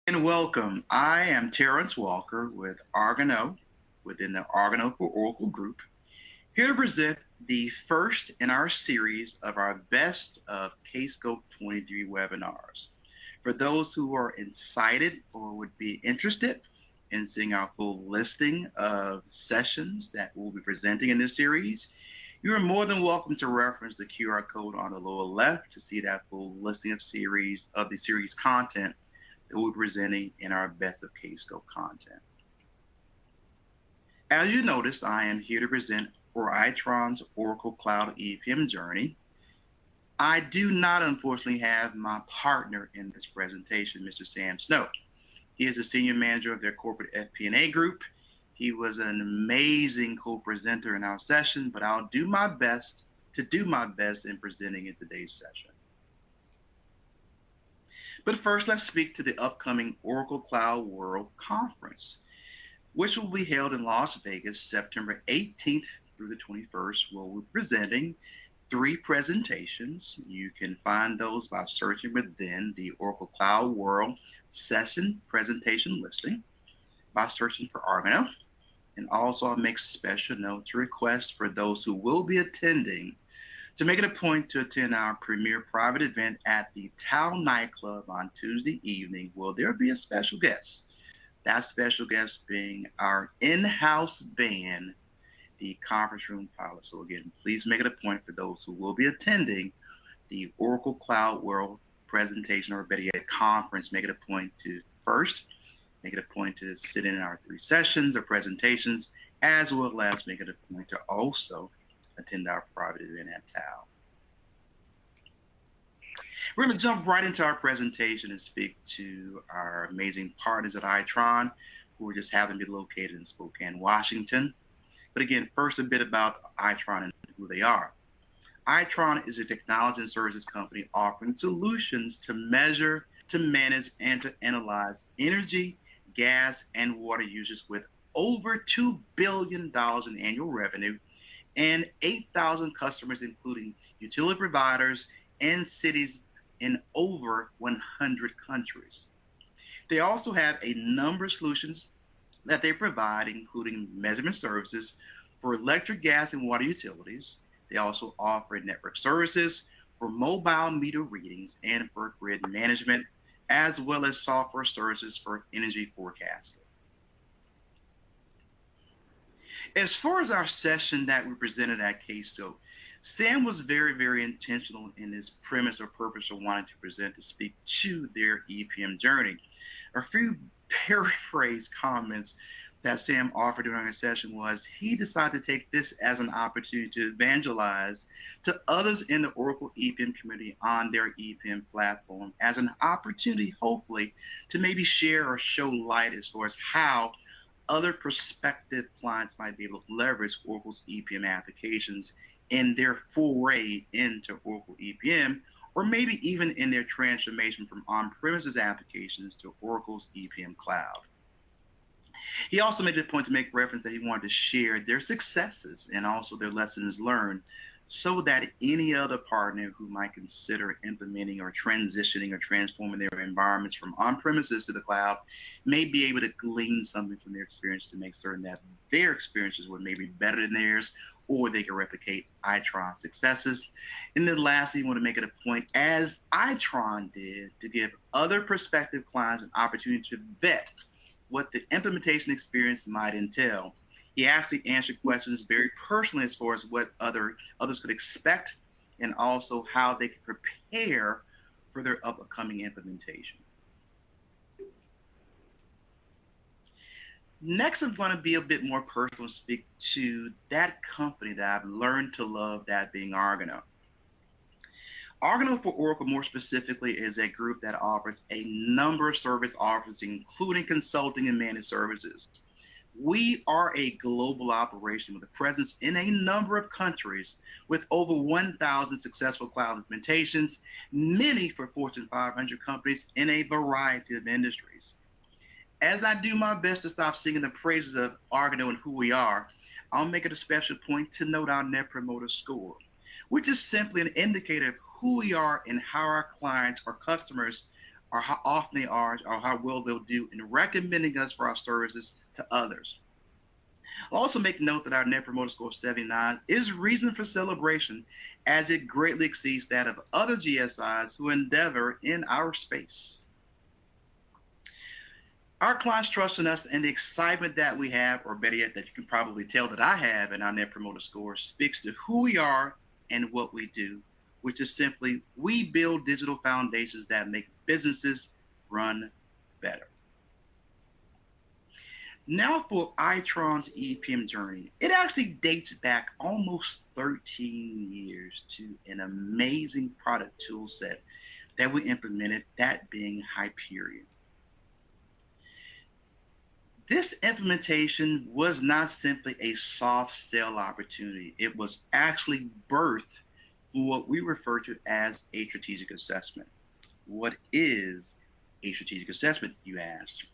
And welcome. I am Terrence Walker with Argano within the Argano for Oracle Group, here to present the first in our series of our Best of Kscope 23 webinars. For those who are excited or would be interested in seeing our full listing of sessions that we'll be presenting in this series, you are more than welcome to reference the QR code on the lower left to see that full listing of the series content that we'll be presenting in our Best of Kscope content. As you notice, I am here to present for Itron's Oracle Cloud EPM journey. I do not unfortunately have my partner in this presentation, Mr. Sam Snow. He is the senior manager of their corporate FP&A group. He was an amazing co-presenter in our session, but I'll do my best in presenting in today's session. But first, let's speak to the upcoming Oracle Cloud World Conference, which will be held in Las Vegas, September 18th through the 21st, where we're presenting 3 presentations. You can find those by searching within the Oracle Cloud World session presentation listing, by searching for Argano. And also I'll make special note to request for those who will be attending to make it a point to attend our premier private event at the Tao nightclub on Tuesday evening. Will there be a special guest? That special guest being our in-house band, the Conference Room Pilot. So again, please make it a point for those who will be attending the Oracle Cloud World presentation, or better yet, conference, make it a point to sit in our 3 sessions or presentations, as well as make it a point to also attend our private event at Tao. We're going to jump right into our presentation and speak to our amazing partners at Itron, who just happen to be located in Spokane, Washington. But again, first a bit about Itron and who they are. Itron is a technology and services company offering solutions to measure, to manage, and to analyze energy, gas, and water usage with over $2 billion in annual revenue and 8,000 customers, including utility providers and cities in over 100 countries. They also have a number of solutions that they provide, including measurement services for electric, gas, and water utilities. They also offer network services for mobile meter readings and for grid management, as well as software services for energy forecasting. As far as our session that we presented at Kscope, Sam was very, very intentional in his premise or purpose of wanting to present to speak to their EPM journey. A few paraphrase comments that Sam offered during our session was he decided to take this as an opportunity to evangelize to others in the Oracle EPM community on their EPM platform, as an opportunity, hopefully, to maybe share or show light as far as how other prospective clients might be able to leverage Oracle's EPM applications in their foray into Oracle EPM, or maybe even in their transformation from on-premises applications to Oracle's EPM cloud. He also made it a point to make reference that he wanted to share their successes and also their lessons learned, so that any other partner who might consider implementing or transitioning or transforming their environments from on-premises to the cloud may be able to glean something from their experience to make certain that their experiences were maybe better than theirs, or they can replicate Itron's successes. And then lastly, you want to make it a point, as Itron did, to give other prospective clients an opportunity to vet what the implementation experience might entail. He actually answered questions very personally as far as what others could expect, and also how they could prepare for their upcoming implementation. Next, I'm going to be a bit more personal and speak to that company that I've learned to love, that being Argano. Argano for Oracle, more specifically, is a group that offers a number of service offerings, including consulting and managed services. We are a global operation with a presence in a number of countries, with over 1,000 successful cloud implementations, many for Fortune 500 companies in a variety of industries. As I do my best to stop singing the praises of Argano and who we are, I'll make it a special point to note our Net Promoter Score, which is simply an indicator of who we are and how our clients or customers or how often they are, or how well they'll do in recommending us for our services to others. I'll also make note that our Net Promoter Score 79 is reason for celebration, as it greatly exceeds that of other GSIs who endeavor in our space. Our clients trust in us, and the excitement that we have, or better yet, that you can probably tell that I have in our Net Promoter Score, speaks to who we are and what we do, which is simply we build digital foundations that make businesses run better. Now for Itron's EPM journey. It actually dates back almost 13 years to an amazing product tool set that we implemented, that being Hyperion. This implementation was not simply a soft sell opportunity. It was actually birthed for what we refer to as a strategic assessment. What is a strategic assessment, you asked?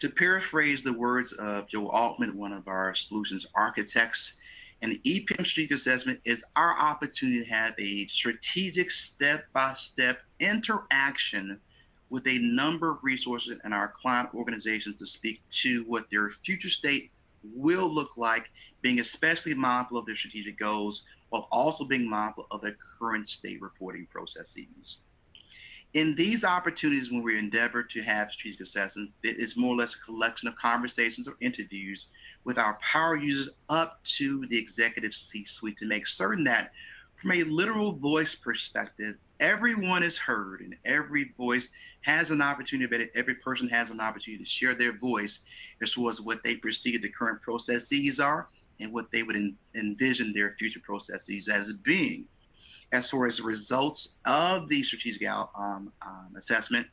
To paraphrase the words of Joe Altman, one of our solutions architects, an EPM strategic assessment is our opportunity to have a strategic step-by-step interaction with a number of resources in our client organizations to speak to what their future state will look like, being especially mindful of their strategic goals, while also being mindful of their current state reporting processes. In these opportunities, when we endeavor to have strategic assessments, it is more or less a collection of conversations or interviews with our power users up to the executive C-suite to make certain that from a literal voice perspective, everyone is heard and every voice has an opportunity, but every person has an opportunity to share their voice as far as what they perceive the current processes are and what they would envision their future processes as being. As far as the results of the strategic assessment,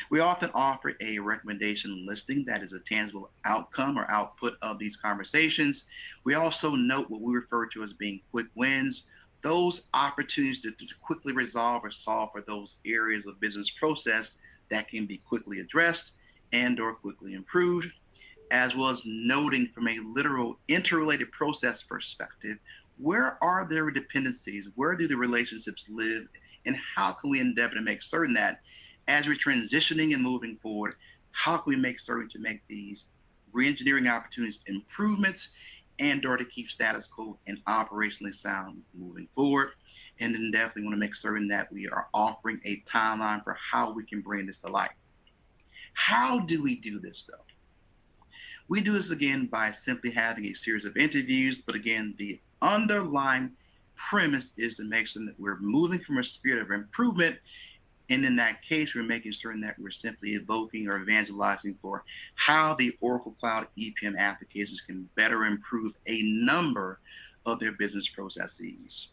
we often offer a recommendation listing that is a tangible outcome or output of these conversations. We also note what we refer to as being quick wins, those opportunities to quickly resolve or solve for those areas of business process that can be quickly addressed and or quickly improved, as well as noting from a literal interrelated process perspective, where are their dependencies, where do the relationships live, and how can we endeavor to make certain that as we're transitioning and moving forward, how can we make certain to make these re-engineering opportunities improvements and or to keep status quo and operationally sound moving forward. And then definitely want to make certain that we are offering a timeline for how we can bring this to light. How do we do this though? We do this again by simply having a series of interviews, but again, the underlying premise is to make certain that we're moving from a spirit of improvement. And in that case, we're making certain that we're simply evoking or evangelizing for how the Oracle Cloud EPM applications can better improve a number of their business processes.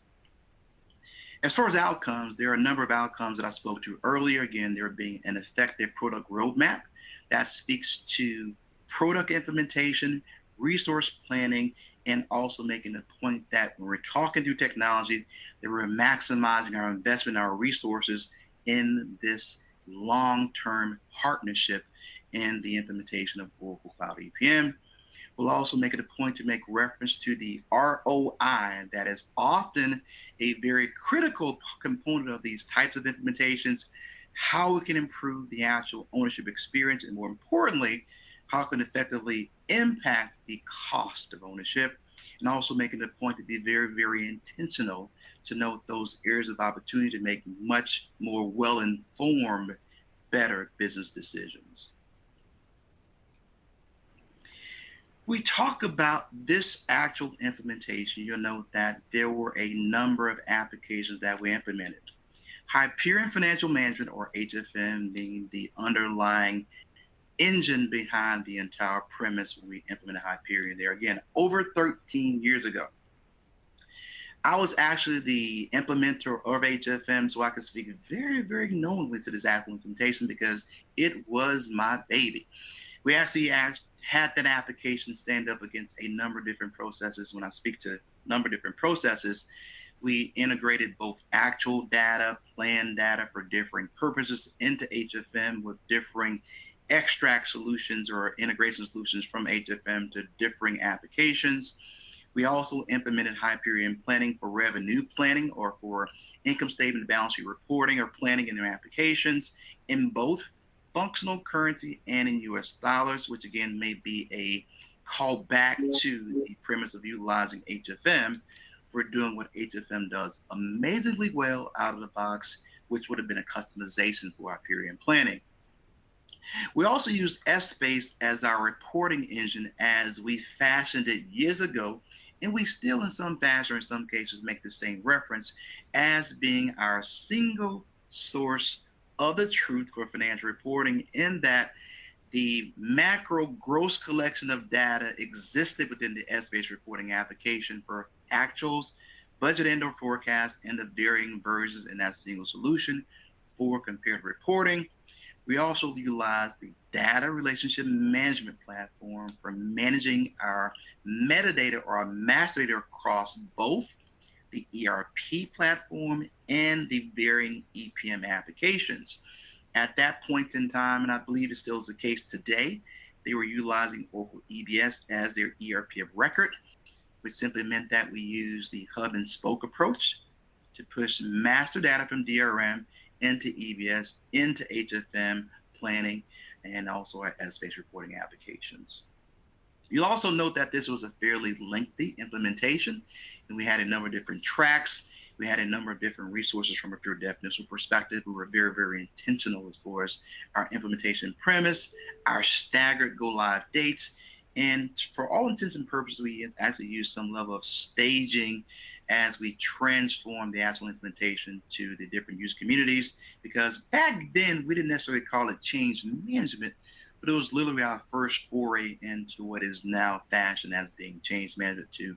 As far as outcomes, there are a number of outcomes that I spoke to earlier. Again, there being an effective product roadmap that speaks to product implementation, resource planning, and also making the point that when we're talking through technology, that we're maximizing our investment, our resources in this long-term partnership in the implementation of Oracle Cloud EPM. We'll also make it a point to make reference to the ROI that is often a very critical component of these types of implementations, how we can improve the actual ownership experience, and more importantly, how it can effectively impact the cost of ownership, and also making it a point to be very, very intentional to note those areas of opportunity to make much more well-informed, better business decisions. We talk about this actual implementation, you'll note that there were a number of applications that we implemented. Hyperion Financial Management, or HFM, being the underlying engine behind the entire premise when we implemented Hyperion there, again, over 13 years ago. I was actually the implementer of HFM, so I could speak very, very knowingly to this actual implementation because it was my baby. We actually had that application stand up against a number of different processes. When I speak to a number of different processes, we integrated both actual data, planned data for differing purposes into HFM with differing extract solutions or integration solutions from HFM to differing applications. We also implemented Hyperion planning for revenue planning or for income statement and balance sheet reporting or planning in their applications in both functional currency and in US dollars, which again may be a call back to the premise of utilizing HFM for doing what HFM does amazingly well out of the box, which would have been a customization for Hyperion planning. We also use Essbase as our reporting engine as we fashioned it years ago, and we still in some fashion or in some cases make the same reference as being our single source of the truth for financial reporting, in that the macro gross collection of data existed within the Essbase reporting application for actuals, budget and or forecast, and the varying versions in that single solution for comparative reporting. We also utilize the data relationship management platform for managing our metadata or our master data across both the ERP platform and the varying EPM applications. At that point in time, and I believe it still is the case today, they were utilizing Oracle EBS as their ERP of record, which simply meant that we used the hub and spoke approach to push master data from DRM into EBS, into HFM planning, and also our Essbase reporting applications. You'll also note that this was a fairly lengthy implementation, and we had a number of different tracks. We had a number of different resources from a pure definitional perspective. We were very, very intentional as far as our implementation premise, our staggered go live dates, and for all intents and purposes, we actually used some level of staging as we transformed the actual implementation to the different user communities, because back then we didn't necessarily call it change management, but it was literally our first foray into what is now fashioned as being change management, to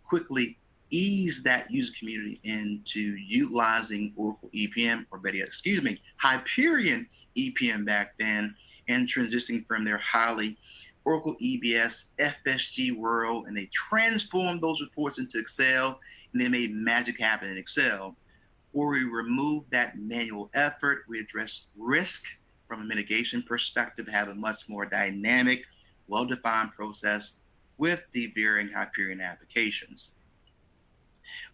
quickly ease that user community into utilizing Oracle EPM, or better yet, Hyperion EPM back then, and transitioning from their highly Oracle EBS FSG world, and they transformed those reports into Excel, and they made magic happen in Excel. Where we removed that manual effort, we addressed risk from a mitigation perspective, have a much more dynamic, well-defined process with the varying Hyperion applications.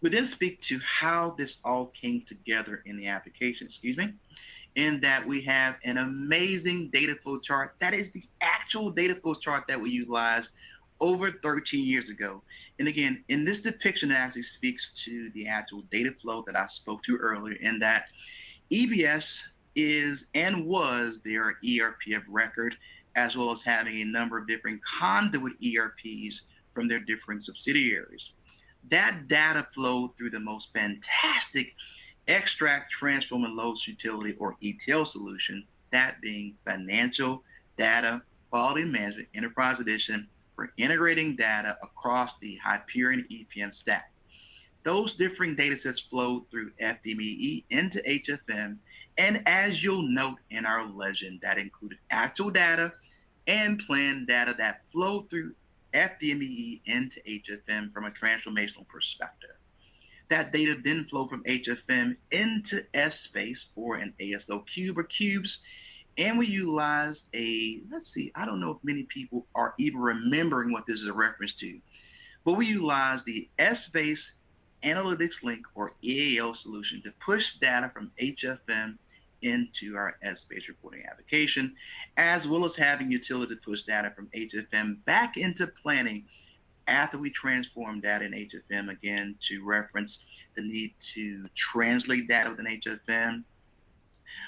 We then speak to how this all came together in the application, in that we have an amazing data flow chart. That is the actual data flow chart that we utilized over 13 years ago. And again, in this depiction, it actually speaks to the actual data flow that I spoke to earlier, in that EBS is and was their ERP of record, as well as having a number of different conduit ERPs from their different subsidiaries. That data flowed through the most fantastic extract, transform, and load utility, or ETL solution, that being Financial Data Quality Management Enterprise Edition, for integrating data across the Hyperion EPM stack. Those different data sets flow through FDME into HFM, and as you'll note in our legend, that included actual data and planned data that flow through FDME into HFM from a transformational perspective. That data then flow from HFM into Essbase, or an ASO cube or cubes, and we utilized I don't know if many people are even remembering what this is a reference to, but we utilized the Essbase Analytics Link, or EAL solution, to push data from HFM into our Essbase reporting application, as well as having utility to push data from HFM back into planning after we transform data in HFM, again, to reference the need to translate data within HFM,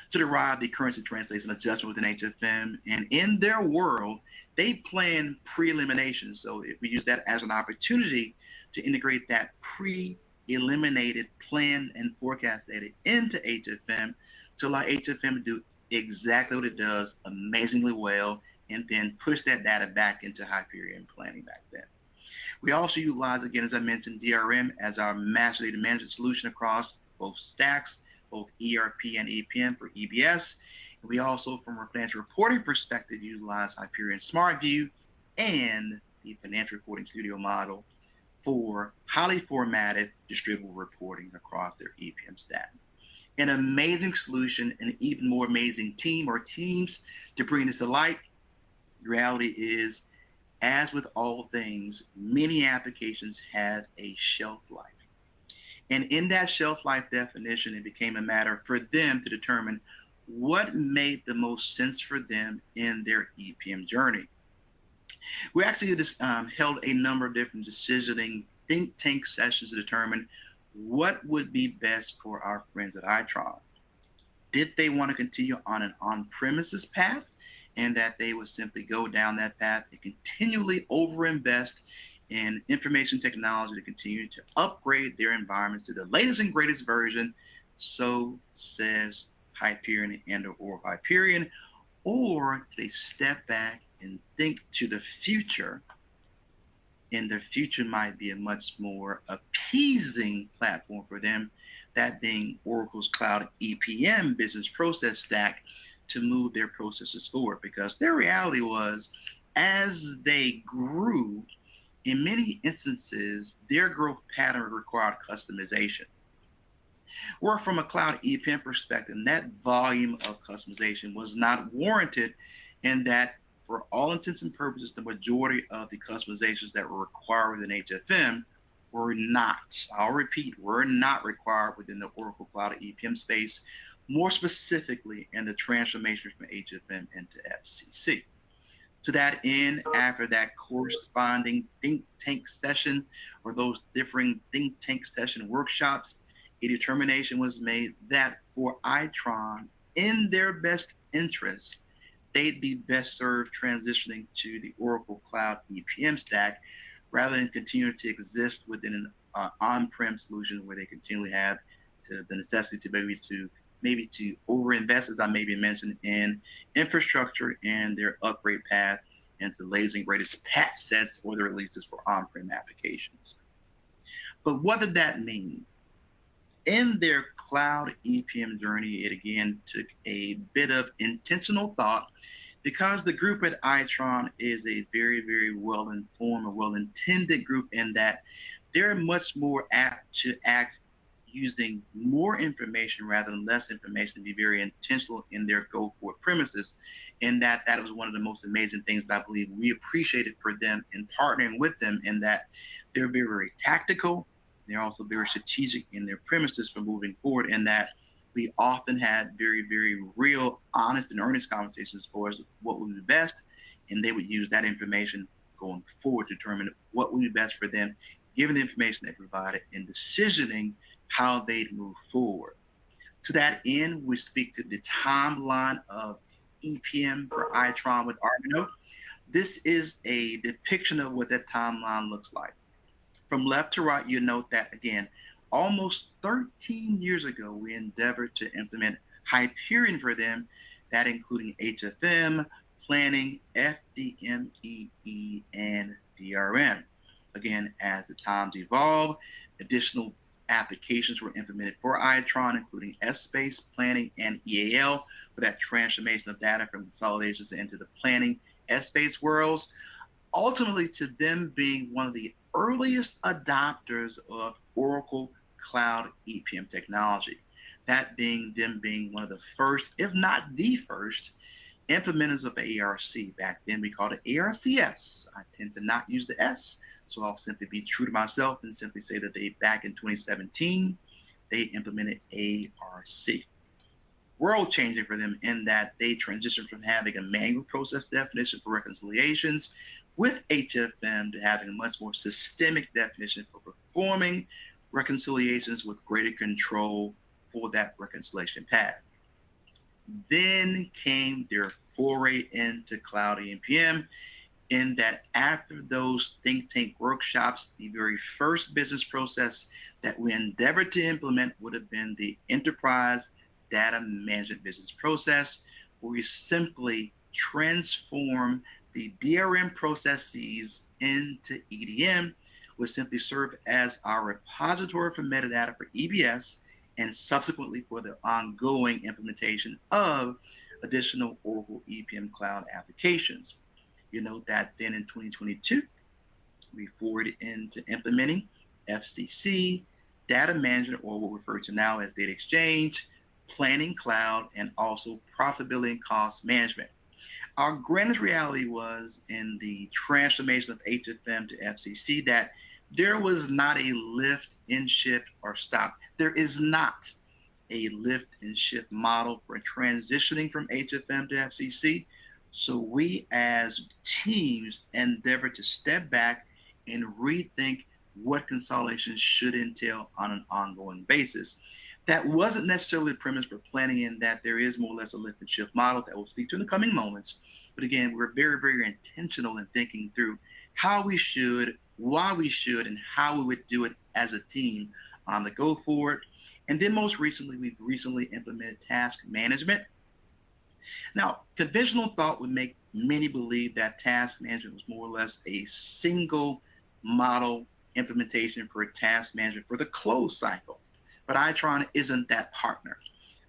to derive the currency translation adjustment within HFM. And in their world, they plan pre-elimination. So if we use that as an opportunity to integrate that pre-eliminated plan and forecast data into HFM, to allow HFM to do exactly what it does amazingly well, and then push that data back into Hyperion planning back then. We also utilize, again, as I mentioned, DRM as our master data management solution across both stacks, both ERP and EPM for EBS. And we also, from a financial reporting perspective, utilize Hyperion Smart View and the Financial Reporting Studio model for highly formatted distributable reporting across their EPM stack. An amazing solution, an even more amazing team or teams to bring this to light. The reality is, as with all things, many applications had a shelf life. And in that shelf life definition, it became a matter for them to determine what made the most sense for them in their EPM journey. We actually just held a number of different decisioning think tank sessions to determine what would be best for our friends at Itron. Did they want to continue on an on-premises path, and that they would simply go down that path and continually overinvest in information technology to continue to upgrade their environments to the latest and greatest version? So says Hyperion and or Hyperion. Or they step back and think to the future, and the future might be a much more appeasing platform for them, that being Oracle's cloud EPM business process stack, to move their processes forward. Because their reality was, as they grew, in many instances, their growth pattern required customization. Or from a cloud EPM perspective, that volume of customization was not warranted, and that for all intents and purposes, the majority of the customizations that were required within HFM were not, I'll repeat, were not required within the Oracle Cloud EPM space, more specifically in the transformation from HFM into FCC. To that end, after that corresponding think tank session, or those differing think tank session workshops, a determination was made that for Itron, in their best interest, they'd be best served transitioning to the Oracle Cloud EPM stack, rather than continue to exist within an on-prem solution where they continually have the necessity to maybe to overinvest, as I maybe mentioned, in infrastructure and their upgrade path into the latest and greatest patch sets or the releases for on-prem applications. But what did that mean? In their cloud EPM journey, it again took a bit of intentional thought, because the group at Itron is a very, very well-informed or well-intended group, in that they're much more apt to act using more information rather than less information, to be very intentional in their go-forward premises. And that was one of the most amazing things that I believe we appreciated for them in partnering with them, in that they're very, very tactical. They're also very strategic in their premises for moving forward, and that we often had very, very real, honest, and earnest conversations as far as what would be best, and they would use that information going forward to determine what would be best for them, given the information they provided, in decisioning how they'd move forward. To that end, we speak to the timeline of EPM for Itron with Arvino. This is a depiction of what that timeline looks like. From left to right, you note that, again, almost 13 years ago, we endeavored to implement Hyperion for them, that including HFM, planning, FDMEE, and DRM. Again, as the times evolve, additional applications were implemented for Itron, including S-Space, planning, and EAL, for that transformation of data from consolidations into the planning S-Space worlds, ultimately to them being one of the earliest adopters of Oracle Cloud EPM technology. That being them being one of the first, if not the first, implementers of ARC. Back then we called it ARCS. I tend to not use the S, so I'll simply be true to myself and simply say that back in 2017, they implemented ARC. World changing for them, in that they transitioned from having a manual process definition for reconciliations with HFM to having a much more systemic definition for performing reconciliations with greater control for that reconciliation path. Then came their foray into cloud EPM, in that after those think tank workshops, the very first business process that we endeavored to implement would have been the enterprise data management business process, where we simply transform the DRM processes into EDM, which simply serve as our repository for metadata for EBS, and subsequently for the ongoing implementation of additional Oracle EPM cloud applications. You note that then in 2022, we forwarded into implementing FCC, data management, or what we refer to now as data exchange, planning cloud, and also profitability and cost management. Our grandest reality was in the transformation of HFM to FCC that there was not a lift and shift or stop. There is not a lift and shift model for transitioning from HFM to FCC. So we as teams endeavor to step back and rethink what consolidation should entail on an ongoing basis. That wasn't necessarily the premise for planning, in that there is more or less a lift and shift model that we'll speak to in the coming moments. But again, we're very, very intentional in thinking through how we should, why we should, and how we would do it as a team on the go forward. And then most recently, we've recently implemented task management. Now, conventional thought would make many believe that task management was more or less a single model implementation for task management for the close cycle. But Itron isn't that partner.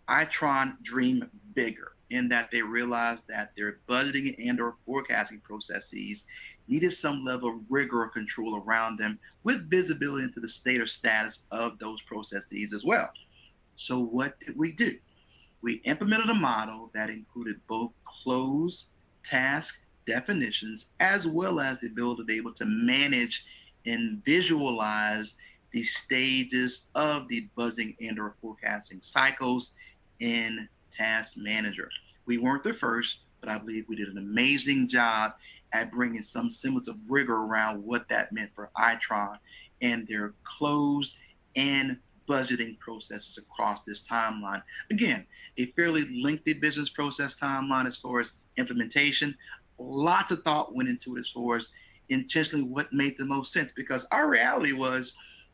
Itron dream bigger in that they realized that their budgeting and or forecasting processes needed some level of rigor or control around them, with visibility into the state or status of those processes as well. So what did we do? We implemented a model that included both close task definitions as well as the ability to be able to manage and visualize the stages of the budgeting and or forecasting cycles in Task Manager. We weren't the first, but I believe we did an amazing job at bringing some semblance of rigor around what that meant for Itron and their close and budgeting processes across this timeline. Again, a fairly lengthy business process timeline as far as implementation. Lots of thought went into it as far as intentionally what made the most sense, because our reality was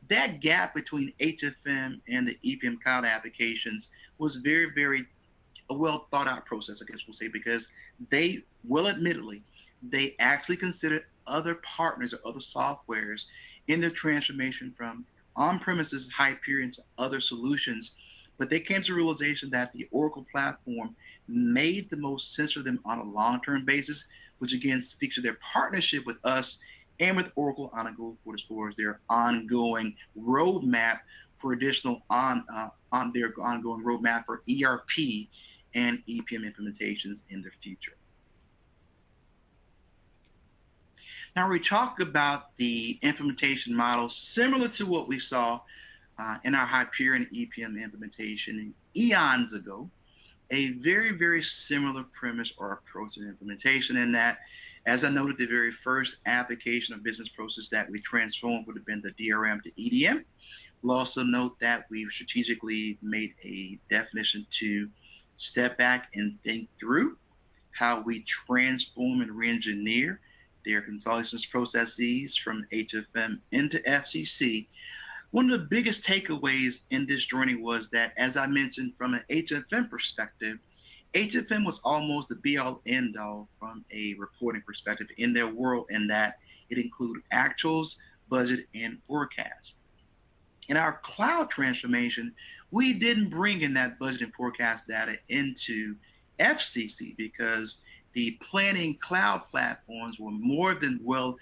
that gap between HFM and the EPM cloud applications was very, very a well thought out process, I guess we'll say, because they, well, admittedly, they actually considered other partners or other softwares in their transformation from on-premises Hyperion to other solutions. But they came to the realization that the Oracle platform made the most sense for them on a long-term basis, which again speaks to their partnership with us and with Oracle on a go forward as far as their ongoing roadmap for additional on their ongoing roadmap for ERP and EPM implementations in the future. Now we talk about the implementation model similar to what we saw in our Hyperion EPM implementation eons ago. A very, very similar premise or approach to implementation, in that, as I noted, the very first application of business process that we transformed would have been the DRM to EDM. We'll also note that we've strategically made a definition to step back and think through how we transform and re-engineer their consolidations processes from HFM into FCC. One of the biggest takeaways in this journey was that, as I mentioned, from an HFM perspective, HFM was almost the be-all, end-all from a reporting perspective in their world, in that it included actuals, budget, and forecast. In our cloud transformation, we didn't bring in that budget and forecast data into FCC because the planning cloud platforms were more than well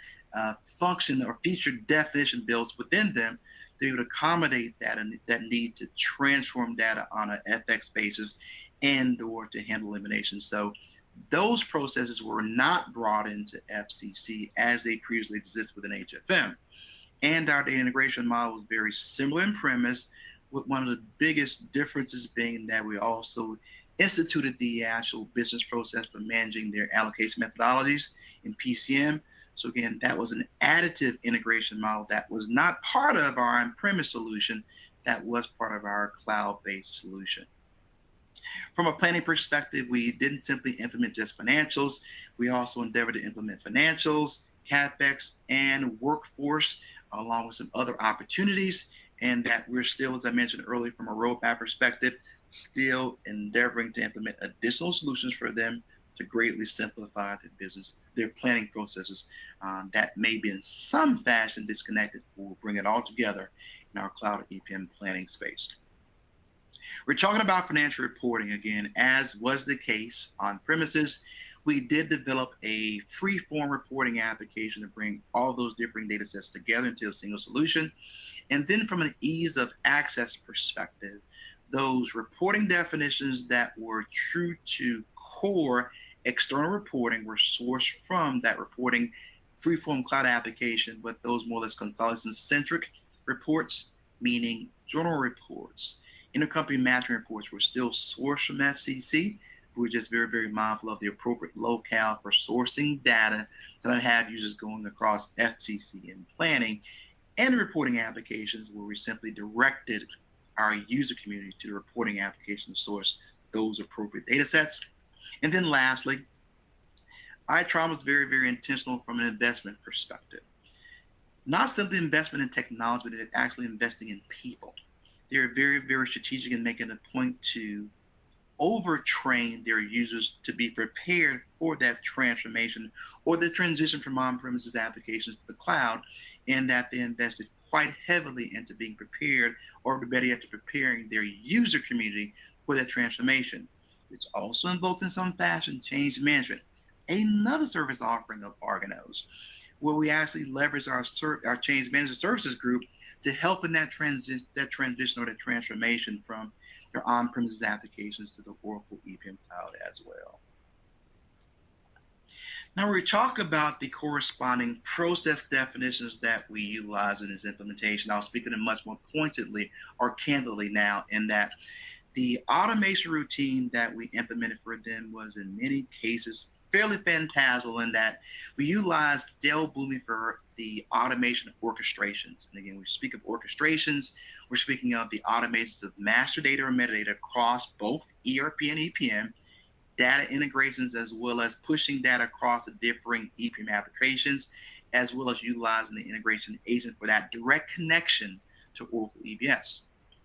function or feature definition builds within them to accommodate that need to transform data on an FX basis and or to handle elimination. So those processes were not brought into FCC as they previously existed within HFM. And our data integration model was very similar in premise, with one of the biggest differences being that we also instituted the actual business process for managing their allocation methodologies in PCM. So again, that was an additive integration model that was not part of our on-premise solution, that was part of our cloud-based solution. From a planning perspective, we didn't simply implement just financials. We also endeavored to implement financials, CapEx, and workforce, along with some other opportunities. And that we're still, as I mentioned earlier, from a roadmap perspective, still endeavoring to implement additional solutions for them to greatly simplify their business, their planning processes that may be in some fashion disconnected. We'll bring it all together in our cloud EPM planning space. We're talking about financial reporting again, as was the case on premises. We did develop a free-form reporting application to bring all those different data sets together into a single solution. And then from an ease of access perspective, those reporting definitions that were true to core External reporting were sourced from that reporting freeform cloud application, but those more or less consolidation-centric reports, meaning journal reports. Intercompany matching reports were still sourced from FCC. We were just very, very mindful of the appropriate locale for sourcing data to not have users going across FCC and planning, and reporting applications where we simply directed our user community to the reporting application to source those appropriate data sets. And then lastly, Itron was very, very intentional from an investment perspective. Not simply investment in technology, but actually investing in people. They're very, very strategic in making a point to overtrain their users to be prepared for that transformation or the transition from on-premises applications to the cloud, and that they invested quite heavily into being prepared, or better yet, to preparing their user community for that transformation. It's also invoked in some fashion change management, another service offering of Argonos, where we actually leverage our change management services group to help in that transition or that transformation from their on-premises applications to the Oracle EPM Cloud as well. Now we talk about the corresponding process definitions that we utilize in this implementation. I'll speak to them much more pointedly or candidly now, in that the automation routine that we implemented for them was in many cases fairly phantasmal, in that we utilized Dell Boomi for the automation of orchestrations. And again, we speak of orchestrations, we're speaking of the automations of master data or metadata across both ERP and EPM, data integrations, as well as pushing data across the differing EPM applications, as well as utilizing the integration agent for that direct connection to Oracle EBS.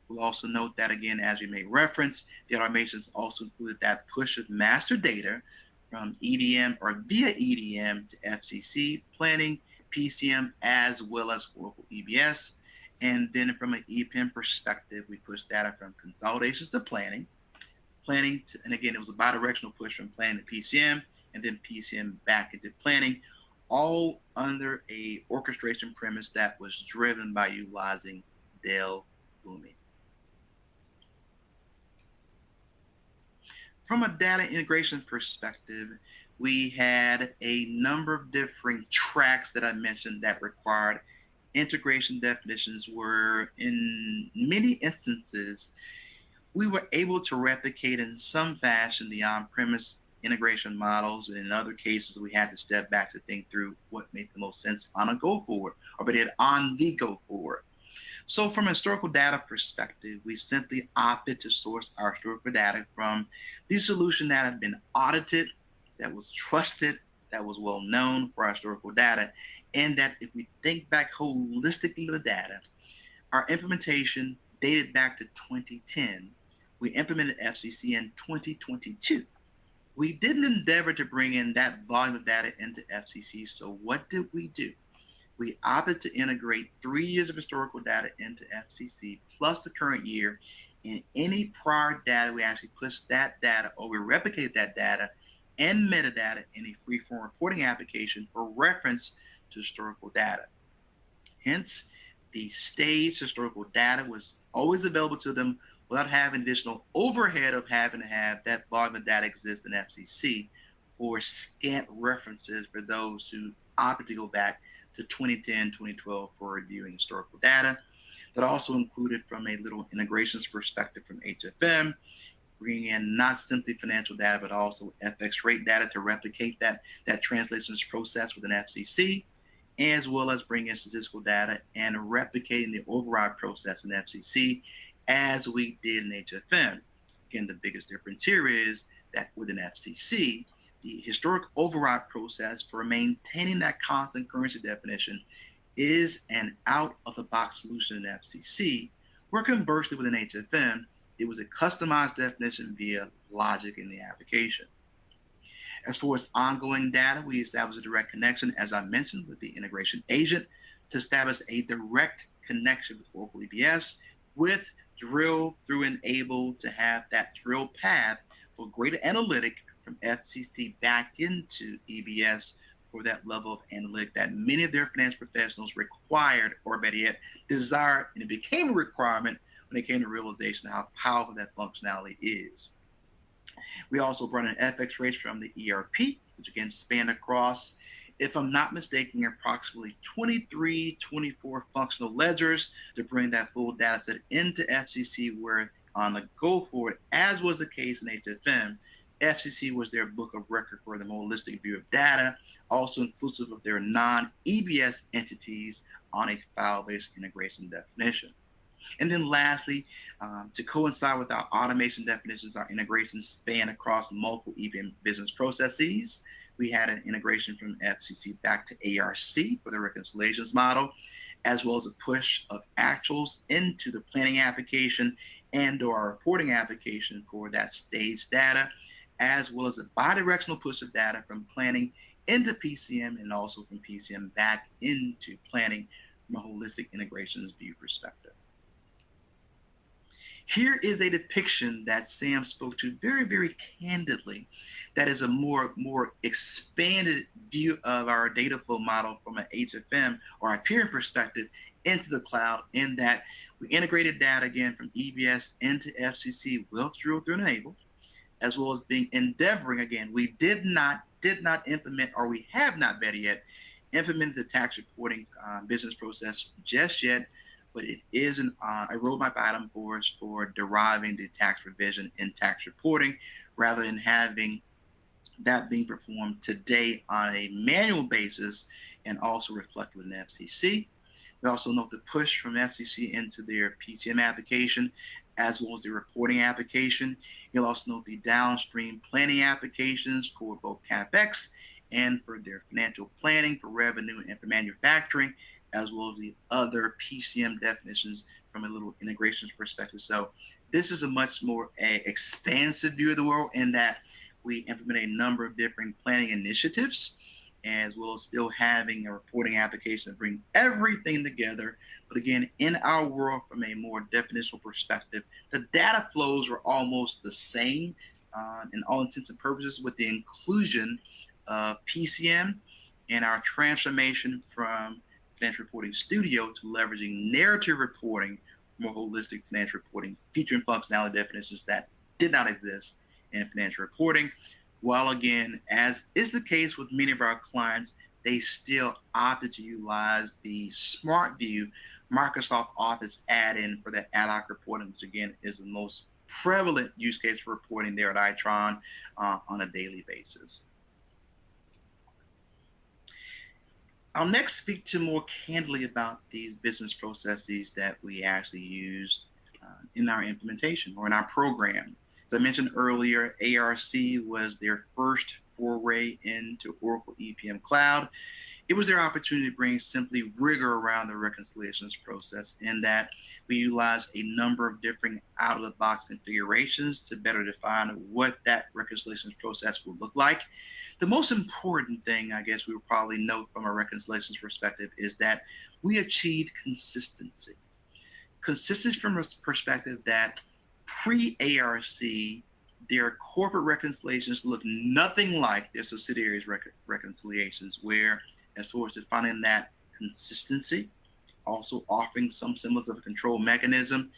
We'll also note that, again, as we made reference, the automations also included that push of master data from EDM or via EDM to FCC, planning, PCM, as well as Oracle EBS. And then from an EPM perspective, we push data from consolidations to planning to, and again, it was a bidirectional push from planning to PCM, and then PCM back into planning, all under a orchestration premise that was driven by utilizing Dell Boomi. From a data integration perspective, we had a number of different tracks that I mentioned that required integration definitions, where in many instances, we were able to replicate in some fashion the on-premise integration models, and in other cases, we had to step back to think through what made the most sense on a go-forward, or but on the go-forward. So from a historical data perspective, we simply opted to source our historical data from the solution that had been audited, that was trusted, that was well known for our historical data, and that if we think back holistically to the data, our implementation dated back to 2010. We implemented FCC in 2022. We didn't endeavor to bring in that volume of data into FCC, so what did we do? We opted to integrate 3 years of historical data into FCC plus the current year, and any prior data, we actually pushed that data, or we replicated that data and metadata in a freeform reporting application for reference to historical data. Hence, the staged historical data was always available to them without having additional overhead of having to have that volume of data exist in FCC for scant references for those who opted to go back to 2010, 2012 for reviewing historical data. That also included, from a little integrations perspective from HFM, bringing in not simply financial data, but also FX rate data to replicate that translations process within FCC, as well as bringing in statistical data and replicating the override process in FCC as we did in HFM. Again, the biggest difference here is that within FCC, the historic override process for maintaining that constant currency definition is an out-of-the-box solution in FCC, where conversely within HFM, it was a customized definition via logic in the application. As far as ongoing data, we established a direct connection, as I mentioned, with the integration agent to establish a direct connection with Oracle EBS, with drill through and able to have that drill path for greater analytic from FCC back into EBS for that level of analytic that many of their finance professionals required, or better yet, desired, and it became a requirement when they came to realization of how powerful that functionality is. We also brought in FX rates from the ERP, which again spanned across, if I'm not mistaken, approximately 23, 24 functional ledgers to bring that full data set into FCC, where on the go forward, as was the case in HFM, FCC was their book of record for the holistic view of data, also inclusive of their non-EBS entities on a file-based integration definition. And then lastly, to coincide with our automation definitions, our integrations span across multiple EPM business processes. We had an integration from FCC back to ARC for the reconciliations model, as well as a push of actuals into the planning application and or our reporting application for that stage data, as well as a bidirectional push of data from planning into PCM and also from PCM back into planning from a holistic integrations view perspective. Here is a depiction that Sam spoke to very, very candidly. That is a more expanded view of our data flow model from an HFM or IPM perspective into the cloud, in that we integrated data again from EBS into FCC with drill through enable, as well as endeavoring again. We did not implement, or we have not better yet implemented the tax reporting business process just yet, but it is a roadmap item for us for deriving the tax revision in tax reporting, rather than having that being performed today on a manual basis and also reflected in FCC. We also note the push from FCC into their PCM application, as well as the reporting application. You'll also note the downstream planning applications for both CapEx and for their financial planning for revenue and for manufacturing, as well as the other PCM definitions from a little integrations perspective. So this is a much more expansive view of the world, in that we implement a number of different planning initiatives, as well as still having a reporting application to bring everything together. But again, in our world, from a more definitional perspective, the data flows were almost the same in all intents and purposes, with the inclusion of PCM and our transformation from Financial Reporting Studio to leveraging narrative reporting, more holistic financial reporting, feature and functionality definitions that did not exist in financial reporting. While again, as is the case with many of our clients, they still opted to utilize the SmartView Microsoft Office add-in for that ad hoc reporting, which again is the most prevalent use case for reporting there at Itron on a daily basis. I'll next speak to more candidly about these business processes that we actually used in our implementation or in our program. As I mentioned earlier, ARC was their first foray into Oracle EPM Cloud. It was their opportunity to bring simply rigor around the reconciliations process, in that we utilized a number of different out-of-the-box configurations to better define what that reconciliations process will look like. The most important thing, I guess we would probably note from a reconciliations perspective, is that we achieved consistency. Consistency from a perspective that pre-ARC, their corporate reconciliations look nothing like their subsidiaries reconciliations, where as far as defining that consistency, also offering some semblance of a control mechanism,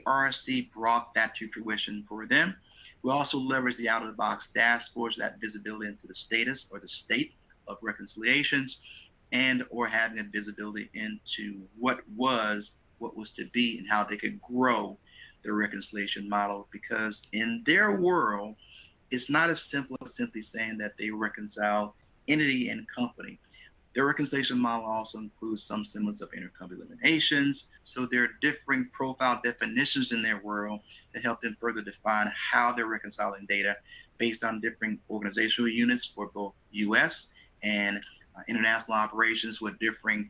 ARC brought that to fruition for them. We also leverage the out-of-the-box dashboards, that visibility into the status or the state of reconciliations, and or having a visibility into what was to be and how they could grow their reconciliation model. Because in their world, it's not as simple as simply saying that they reconcile entity and company. Their reconciliation model also includes some semblance of intercompany eliminations. So there are differing profile definitions in their world that help them further define how they're reconciling data based on different organizational units for both US and international operations, with differing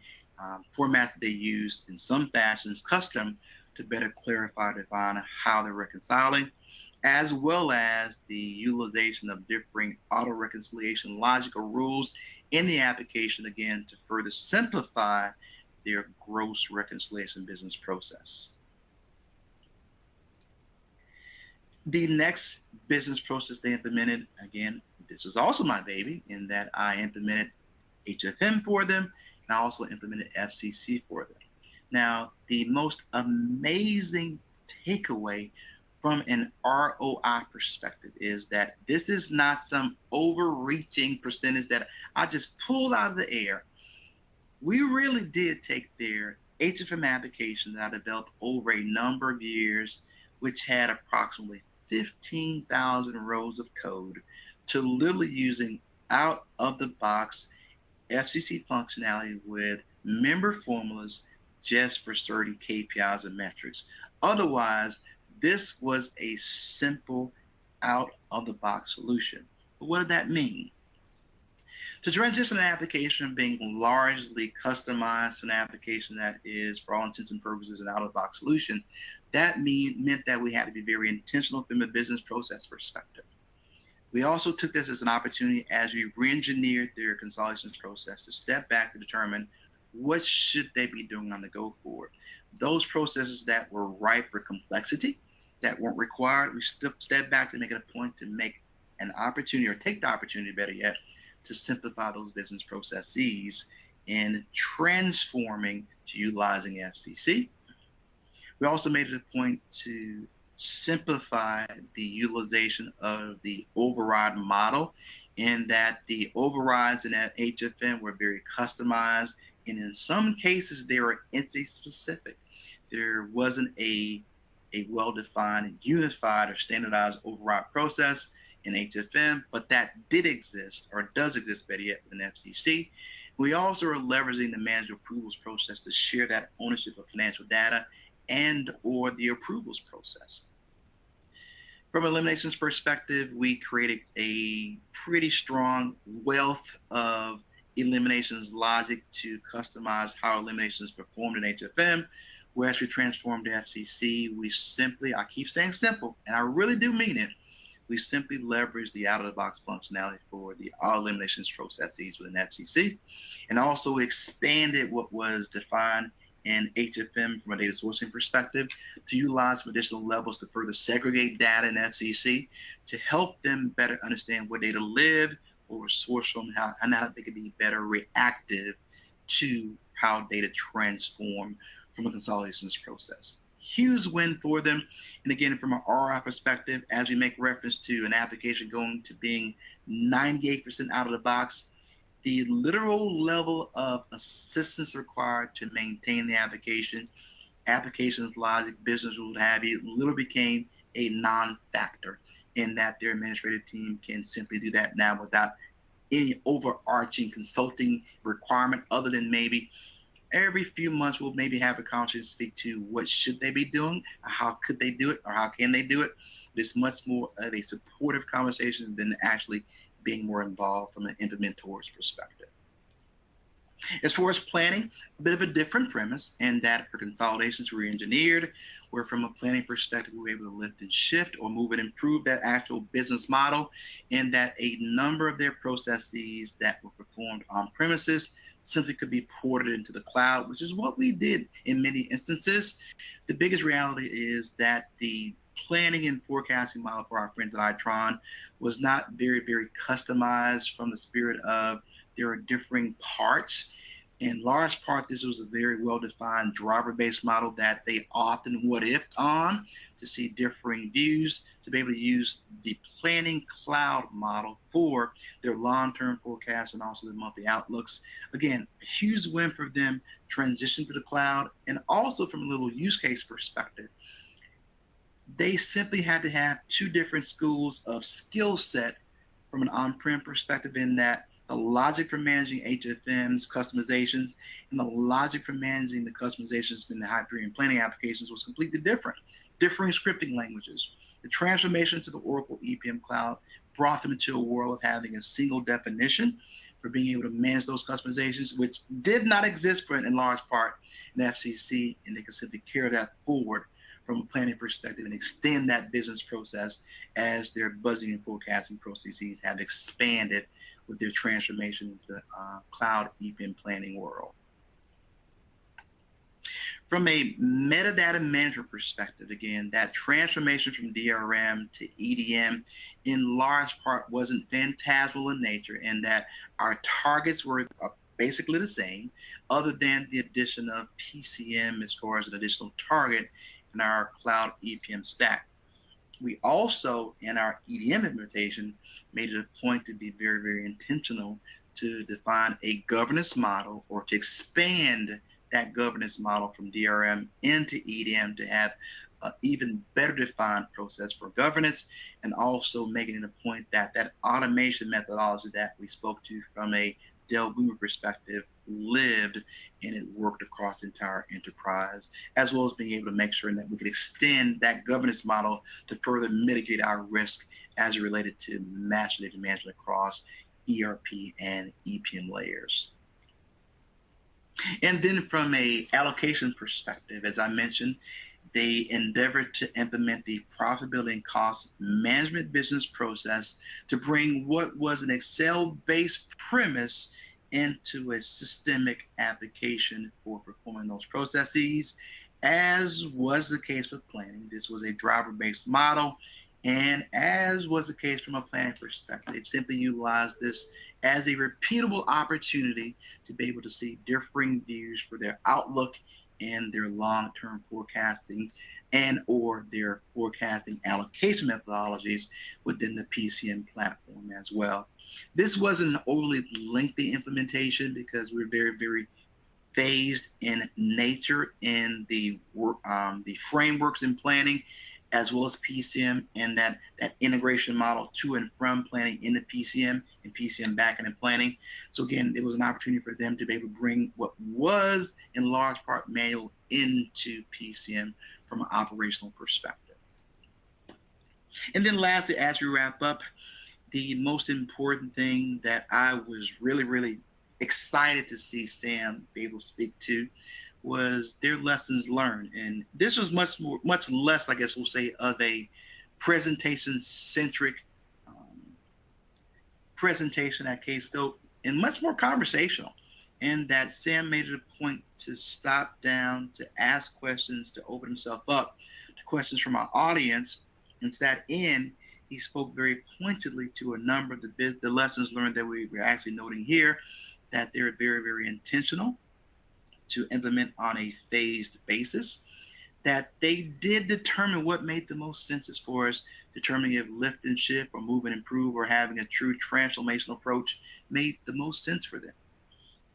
formats that they use in some fashions custom to better clarify and define how they're reconciling, as well as the utilization of differing auto reconciliation logical rules in the application, again, to further simplify their gross reconciliation business process. The next business process they implemented, again, this was also my baby, in that I implemented HFM for them, and I also implemented FCC for them. Now, the most amazing takeaway from an ROI perspective is that this is not some overreaching percentage that I just pulled out of the air. We really did take their HFM application that I developed over a number of years, which had approximately 15,000 rows of code, to literally using out of the box FCC functionality with member formulas just for certain KPIs and metrics. Otherwise, this was a simple out of the box solution. But what did that mean? To transition an application from being largely customized to an application that is, for all intents and purposes, an out-of-the-box solution, that meant that we had to be very intentional from a business process perspective. We also took this as an opportunity as we re-engineered their consolidations process to step back to determine what should they be doing on the go forward. Those processes that were ripe for complexity, that weren't required, we stepped back to make it a point to make an opportunity, or take the opportunity, better yet, to simplify those business processes in transforming to utilizing FCC. We also made it a point to simplify the utilization of the override model, in that the overrides in that HFM were very customized, and in some cases they were entity specific. There wasn't a well-defined, unified, or standardized override process in HFM, but that did exist, or does exist, better yet, within FCC. We also are leveraging the manager approvals process to share that ownership of financial data and or the approvals process. From an eliminations perspective, we created a pretty strong wealth of eliminations logic to customize how eliminations performed in HFM. Whereas we transformed to FCC, we simply, I keep saying simple, and I really do mean it, we simply leverage the out-of-the-box functionality for the all eliminations processes within FCC, and also expanded what was defined in HFM from a data sourcing perspective to utilize some additional levels to further segregate data in FCC to help them better understand where data live, or were sourced from, and how they could be better reactive to how data transform from a consolidations process. Huge win for them. And again, from an ROI perspective, as we make reference to an application going to being 98% out of the box, the literal level of assistance required to maintain the application, applications logic, business rules, have you, literally became a non-factor, in that their administrative team can simply do that now without any overarching consulting requirement, other than maybe every few months we'll maybe have a conversation to speak to what should they be doing, or how could they do it, or how can they do it. It's much more of a supportive conversation than actually being more involved from an implementor's perspective. As far as planning, a bit of a different premise, in that for consolidations we re-engineered, where from a planning perspective we were able to lift and shift or move and improve that actual business model, in that a number of their processes that were performed on premises simply could be ported into the cloud, which is what we did in many instances. The biggest reality is that the planning and forecasting model for our friends at Itron was not very, very customized, from the spirit of there are differing parts. In large part, this was a very well-defined driver-based model that they often what-ifed on to see differing views, to be able to use the planning cloud model for their long-term forecasts and also the monthly outlooks. Again, a huge win for them, transition to the cloud, and also from a little use case perspective, they simply had to have two different schools of skill set from an on-prem perspective, in that the logic for managing HFM's customizations and the logic for managing the customizations in the Hyperion planning applications was completely different. Differing scripting languages. The transformation to the Oracle EPM cloud brought them into a world of having a single definition for being able to manage those customizations, which did not exist for, in large part, in FCC, and they could simply carry that forward from a planning perspective and extend that business process as their budgeting and forecasting processes have expanded with their transformation into the cloud EPM planning world. From a metadata management perspective, again, that transformation from DRM to EDM in large part wasn't phantasmal in nature, in that our targets were basically the same, other than the addition of PCM as far as an additional target in our cloud EPM stack. We also, in our EDM implementation, made it a point to be very, very intentional to define a governance model or to expand that governance model from DRM into EDM to have an even better defined process for governance, and also making it a point that that automation methodology that we spoke to from a Dell Boomer perspective lived and it worked across the entire enterprise, as well as being able to make sure that we could extend that governance model to further mitigate our risk as it related to master data management across ERP and EPM layers. And then from a allocation perspective, as I mentioned, they endeavored to implement the profitability and cost management business process to bring what was an Excel-based premise into a systemic application for performing those processes. As was the case with planning, this was a driver-based model, and as was the case from a planning perspective, simply utilized this as a repeatable opportunity to be able to see differing views for their outlook and their long-term forecasting and or their forecasting allocation methodologies within the PCM platform as well. This wasn't an overly lengthy implementation because we're very, very phased in nature in the frameworks and planning, as well as PCM and that integration model to and from planning into PCM and PCM back into planning. So again, it was an opportunity for them to be able to bring what was in large part manual into PCM from an operational perspective. And then lastly, as we wrap up, the most important thing that I was really, really excited to see Sam be able to speak to was their lessons learned. And this was much less, I guess we'll say, of a presentation-centric presentation at K-Scope and much more conversational. And that Sam made it a point to stop down, to ask questions, to open himself up to questions from our audience. And to that end, he spoke very pointedly to a number of the lessons learned that we're actually noting here, that they're very, very intentional to implement on a phased basis, that they did determine what made the most sense as far as determining if lift and shift or move and improve or having a true transformational approach made the most sense for them.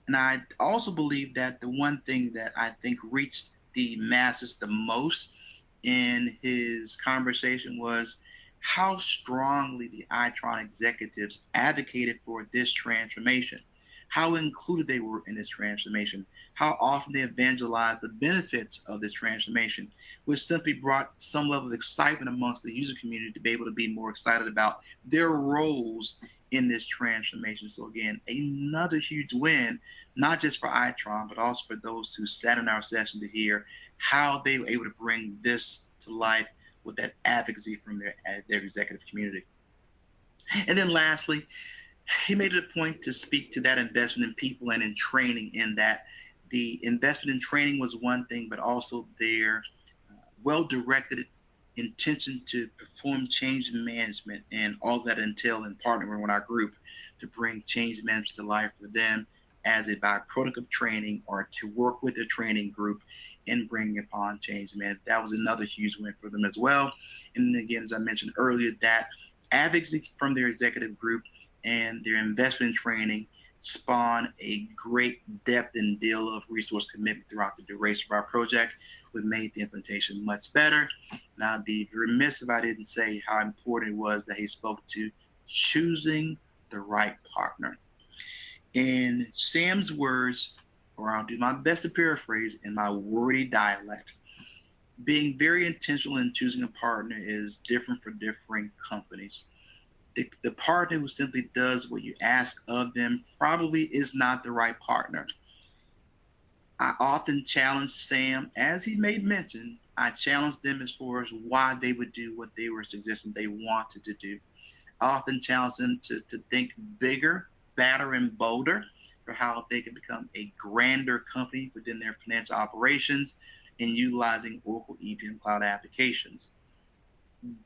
And I also believe that the one thing that I think reached the masses the most in his conversation was how strongly the Itron executives advocated for this transformation, how included they were in this transformation, how often they evangelized the benefits of this transformation, which simply brought some level of excitement amongst the user community to be able to be more excited about their roles in this transformation. So again, another huge win, not just for Itron, but also for those who sat in our session to hear how they were able to bring this to life with that advocacy from their executive community. And then lastly, he made it a point to speak to that investment in people and in training, in that the investment in training was one thing, but also their well-directed intention to perform change management and all that entail in partnering with our group to bring change management to life for them as a byproduct of training, or to work with their training group in bringing upon change management. That was another huge win for them as well. And again, as I mentioned earlier, that advocacy from their executive group and their investment in training spawn a great depth and deal of resource commitment throughout the duration of our project, which made the implementation much better. And I'd be remiss if I didn't say how important it was that he spoke to choosing the right partner. In Sam's words, or I'll do my best to paraphrase in my wordy dialect, being very intentional in choosing a partner is different for different companies. The partner who simply does what you ask of them probably is not the right partner. I often challenge Sam, as he made mention, I challenge them as far as why they would do what they were suggesting they wanted to do. I often challenge them to think bigger, badder, and bolder for how they can become a grander company within their financial operations in utilizing Oracle EPM Cloud applications.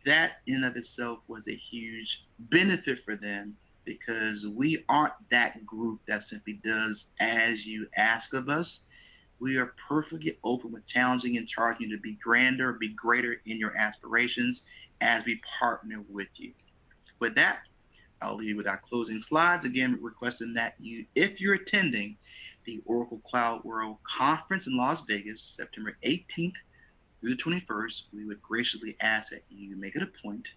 That in of itself was a huge benefit for them, because we aren't that group that simply does as you ask of us. We are perfectly open with challenging and charging you to be grander, be greater in your aspirations, as we partner with you. With that, I'll leave you with our closing slides. Again, requesting that if you're attending the Oracle Cloud World Conference in Las Vegas, September 18th through the 21st, we would graciously ask that you make it a point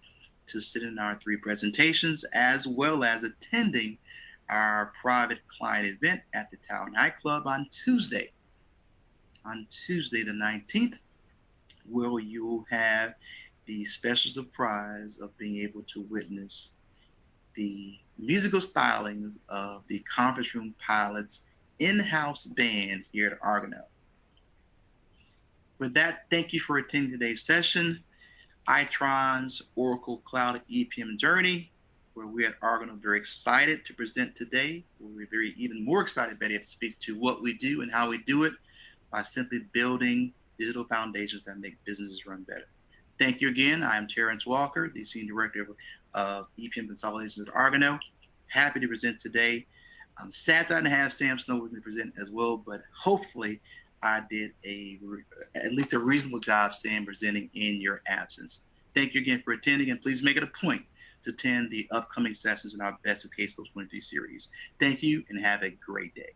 to sit in our 3 presentations, as well as attending our private client event at the Tao Nightclub on Tuesday the 19th, where you'll have the special surprise of being able to witness the musical stylings of the Conference Room Pilots in-house band here at Argonaut. With that, thank you for attending today's session, Itron's Oracle Cloud EPM Journey, where we at Argonaut are very excited to present today. We're even more excited, Betty, to speak to what we do and how we do it by simply building digital foundations that make businesses run better. Thank you again. I am Terrence Walker, the Senior Director of EPM Consolidations at Argonaut. Happy to present today. I'm sad that I didn't have Sam Snow with me to present as well, but hopefully I did at least a reasonable job, Sam, presenting in your absence. Thank you again for attending, and please make it a point to attend the upcoming sessions in our Best of Case Close 23 series. Thank you, and have a great day.